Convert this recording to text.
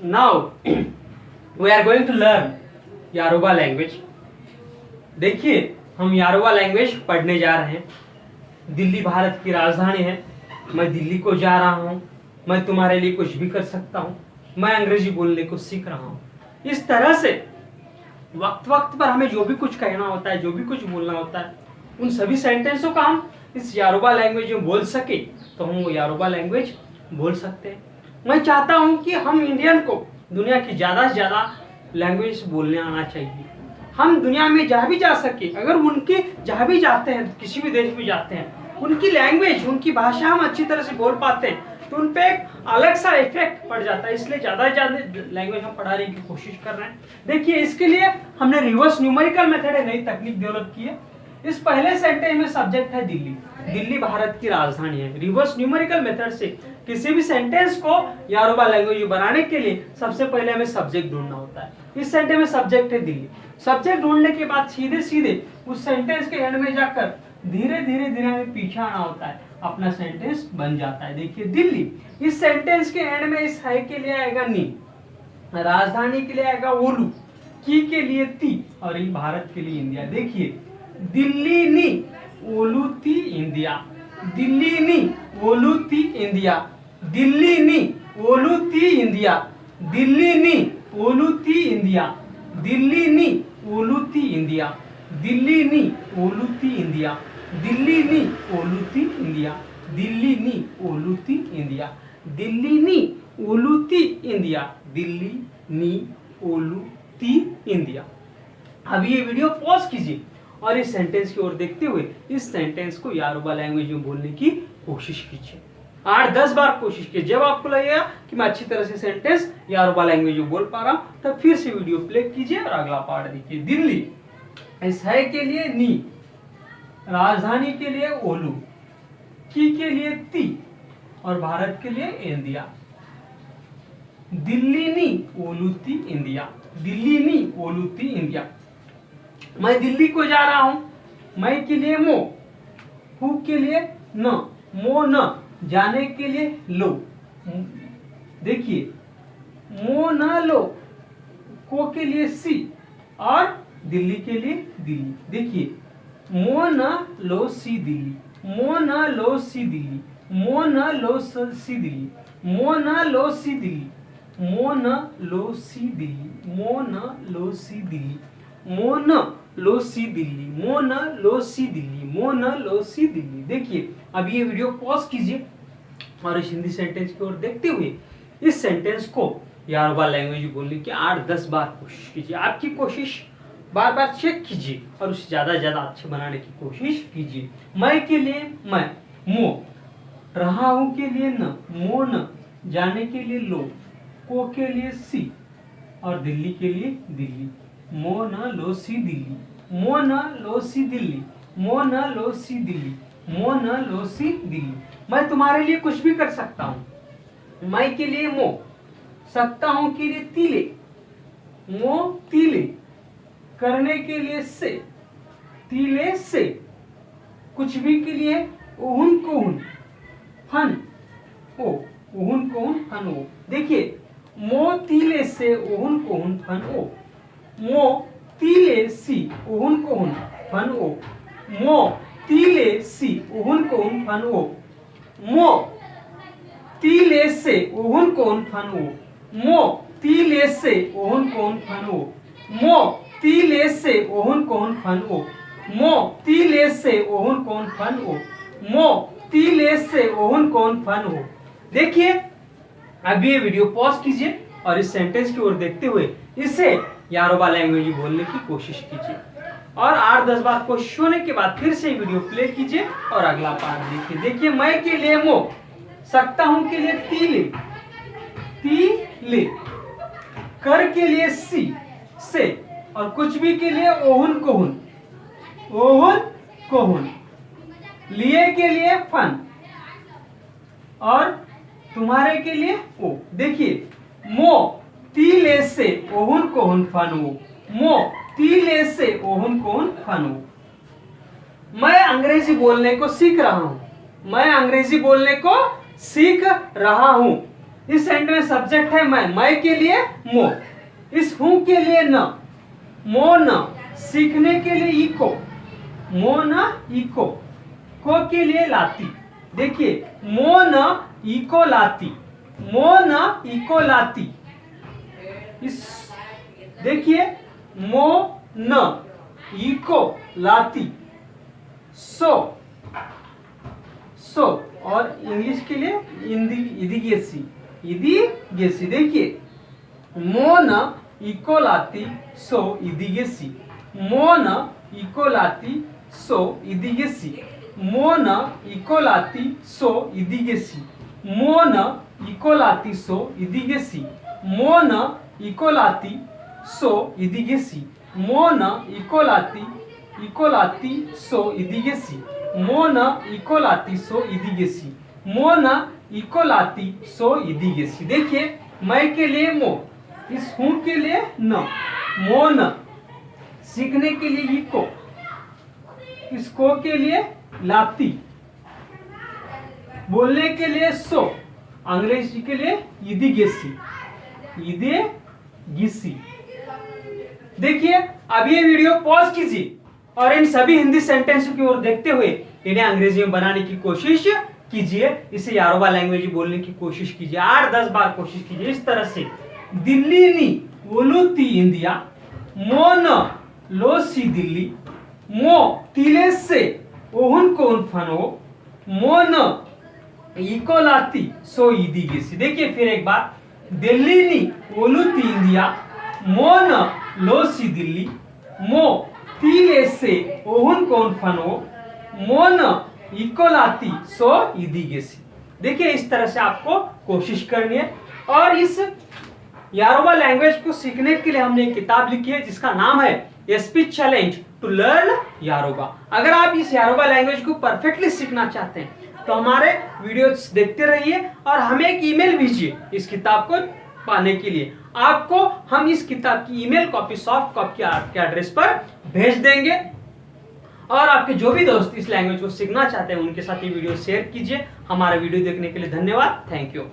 Now we are going to learn Yoruba language. देखिए हम यारोबा language पढ़ने जा रहे हैं। दिल्ली भारत की राजधानी है। मैं दिल्ली को जा रहा हूँ। मैं तुम्हारे लिए कुछ भी कर सकता हूँ। मैं अंग्रेजी बोलने को सीख रहा हूँ। इस तरह से वक्त वक्त पर हमें जो भी कुछ कहना होता है, जो भी कुछ बोलना होता है, उन सभी सेंटेंसों का हम इस यारोबा लैंग्वेज में बोल सके तो हम वो यारोबा लैंग्वेज बोल सकते हैं। मैं चाहता हूं कि हम इंडियन को दुनिया की ज़्यादा से ज़्यादा लैंग्वेज बोलने आना चाहिए। हम दुनिया में जहाँ भी जा सके, अगर उनके जहाँ भी जाते हैं, किसी भी देश में जाते हैं, उनकी लैंग्वेज, उनकी भाषा हम अच्छी तरह से बोल पाते हैं तो उन पर एक अलग सा इफेक्ट पड़ जाता है। इसलिए ज़्यादा से ज़्यादा लैंग्वेज हम पढ़ाने की कोशिश कर रहे हैं। देखिए इसके लिए हमने रिवर्स न्यूमेरिकल मेथड है, नई तकनीक डेवलप की है। इस पहले सेंटेंस में सब्जेक्ट है दिल्ली। दिल्ली भारत की राजधानी है। रिवर्स न्यूमेरिकल मेथड से किसी भी सेंटेंस को यारोबा लैंग्वेज बनाने के लिए सबसे पहले हमें सब्जेक्ट ढूंढना होता है। इस सेंटेंस में सब्जेक्ट है दिल्ली। सब्जेक्ट ढूंढने के बाद सीधे सीधे उस सेंटेंस के एंड में जाकर धीरे धीरे धीरे हमें पीछे आना होता है, अपना सेंटेंस बन जाता है। देखिए दिल्ली, इस सेंटेंस के एंड में इस है के लिए आएगा नी, राजधानी के लिए आएगा ओलू, की के लिए ती और ये भारत के लिए इंडिया। देखिए दिल्ली नी ओलू ती इंडिया, दिल्ली नी ओलू ती इंडिया, दिल्ली नी ओलू ती इंडिया, दिल्ली नी ओलू ती इंडिया, दिल्ली नी ओलू ती इंडिया, दिल्ली नी ओलू ती इंडिया, दिल्ली नी ओलू ती इंडिया, दिल्ली नी ओलू ती इंडिया, दिल्ली नी ओलू ती इंडिया, दिल्ली नी ओलू ती इंडिया। अब ये वीडियो पॉज कीजिए और इस सेंटेंस की ओर देखते हुए इस सेंटेंस को यारोबा लैंग्वेज में बोलने की कोशिश कीजिए। 8-10 बार कोशिश कीजिए। जब आपको लगेगा कि मैं अच्छी तरह से सेंटेंस यारोबा लैंग्वेज में बोल पा रहा हूं तब फिर से वीडियो प्ले कीजिए और अगला पार्ट देखिए। दिल्ली, इस है के लिए नी, राजधानी के लिए ओलू, की के लिए ती और भारत के लिए इंडिया। दिल्ली नी ओलू ती इंडिया, दिल्ली नी ओलू ती इंडिया। मैं दिल्ली को जा रहा हूं। मैं के लिए मो, हु के लिए न, मो न, जाने के लिए लो। देखिए मो न लो, को के लिए सी और दिल्ली के लिए दिल्ली। देखिए मो न लो सी दिल्ली, मो न लो सी दिल्ली, मो न लो सी दिल्ली, मो न लो सी दिल्ली, मो न लो सी दिल्ली, मो न लो सी दिल्ली, मो न लो सी दिल्ली, मो न लो सी दिल्ली, मो न लो सी दिल्ली। देखिए अब ये वीडियो पॉज कीजिए और इस हिंदी सेंटेंस की ओर देखते हुए इस सेंटेंस को यारोबा लैंग्वेज बोलने की 8-10 बार कोशिश कीजिए। आपकी कोशिश बार बार चेक कीजिए और उसे ज्यादा ज्यादा अच्छे बनाने की कोशिश कीजिए। मैं के लिए मैं, मो, रहा हूं के लिए न, मो न, जाने के लिए लो, को के लिए सी और दिल्ली के लिए दिल्ली। मो न लो सी दिल्ली, मो न लो सी दिल्ली, मो न लो सी दिल्ली, मो न लो सी दिल्ली। मैं तुम्हारे लिए कुछ भी कर सकता हूं। मैं के लिए मो, सकता हूं के लिए तीले, मो तीले, करने के लिए से, तीले से, कुछ भी के लिए ओहुन कोहुन, फन ओ, ओहुन कोहुन फन ओ। देखिए मो तीले से ओहुन कोहुन फन ओ, मो तीले सी ओहुन कोहुन फन ओ, मो तीले सी ओहुन कोहुन फन ओ, मो तीले से ओहुन कोहुन फन ओ, मो तीले से ओहुन कोहुन फन ओ, मो तीले से ओहुन कोहुन फन ओ, मो तीले से ओहुन कोहुन फन ओ, मो तीले से ओहुन कोहुन फन ओ। देखिए अब ये वीडियो पॉज कीजिए और इस सेंटेंस की ओर देखते हुए इसे यारोबा लैंग्वेज में बोलने की कोशिश कीजिए और 8-10 बार कोशिश होने के बाद फिर से वीडियो प्ले कीजिए और अगला पार्ट देखिए। देखिए मैं के लिए मो, सकता हूं के लिए तीले, तीले, कर के लिए सी से और कुछ भी के लिए ओहुन कोहुन, ओहुन कोहुन, लिए के लिए फन और तुम्हारे के लिए ओ। देखिए मो तीले से ओहुन कोहुन फन ओ, मो तीले से ओहुन कोहुन फन ओ। मैं अंग्रेजी बोलने को सीख रहा हूं। मैं अंग्रेजी बोलने को सीख रहा हूं। इस सेंटेंस में सब्जेक्ट है मैं के लिए मो, इस हूं के लिए न, मो न, सीखने के लिए इको, मो न इको, को के लिए लाती। देखिए मो न इको लाती, मो न इको लाती। इस देखिए मो न इको लाती, सो, सो, और इंग्लिश के लिए इदिगेसी, इदिगेसी। देखिए मो न इको लाती, सो इदिगेसी, मो न इको लाती, सो इदिगेसी, मो न इको लाती, सो इदिगेसी, मो न इको लाती, सो इदिगेसी, मो न इको लाती, सो इदिगेसी, मो न इको लाती, सो इदिगेसी, मो न इको लाती, सो इदिगेसी, मो न इको लाती, सो इदिगेसी। देखिए मैं के लिए मो, इस हूं के लिए न, मो न, सीखने के लिए इको, इस को के लिए लाती, बोलने के लिए सो, अंग्रेजी के लिए इदिगेसी, इदिगेसी। देखिए अब ये वीडियो पॉज कीजिए और इन सभी हिंदी सेंटेंसों की ओर देखते हुए इन्हें अंग्रेजी में बनाने की कोशिश कीजिए। इसे यारोबा लैंग्वेज बोलने की कोशिश कीजिए, 8-10 बार कोशिश कीजिए इस तरह से। दिल्ली नी ओलुती इंडिया, मो न लोसी दिल्ली, मो तिले से ओहुन कोन फनो, मो न इको लाती, सो इदिगेसी। देखिए फिर एक बार, दिल्ली नी ओलुती इंडिया, मो न लोसी दिल्ली, मो तिले से ओहुन कोन फनो, मो न इको लाती, सो इदिगेसी। देखिए इस तरह से आपको कोशिश करनी है। और इस यारोबा लैंग्वेज को सीखने के लिए हमने एक किताब लिखी है जिसका नाम है एसपी चैलेंज टू लर्न यारोबा। अगर आप इस यारोबा लैंग्वेज को परफेक्टली सीखना चाहते हैं तो हमारे वीडियोस देखते रहिए और हमें एक ईमेल भेजिए इस किताब को पाने के लिए। आपको हम इस किताब की ईमेल कॉपी, सॉफ्ट कॉपी आपके एड्रेस पर भेज देंगे। और आपके जो भी दोस्त इस लैंग्वेज को सीखना चाहते हैं उनके साथ ये वीडियो शेयर कीजिए। हमारा वीडियो देखने के लिए धन्यवाद। Thank you.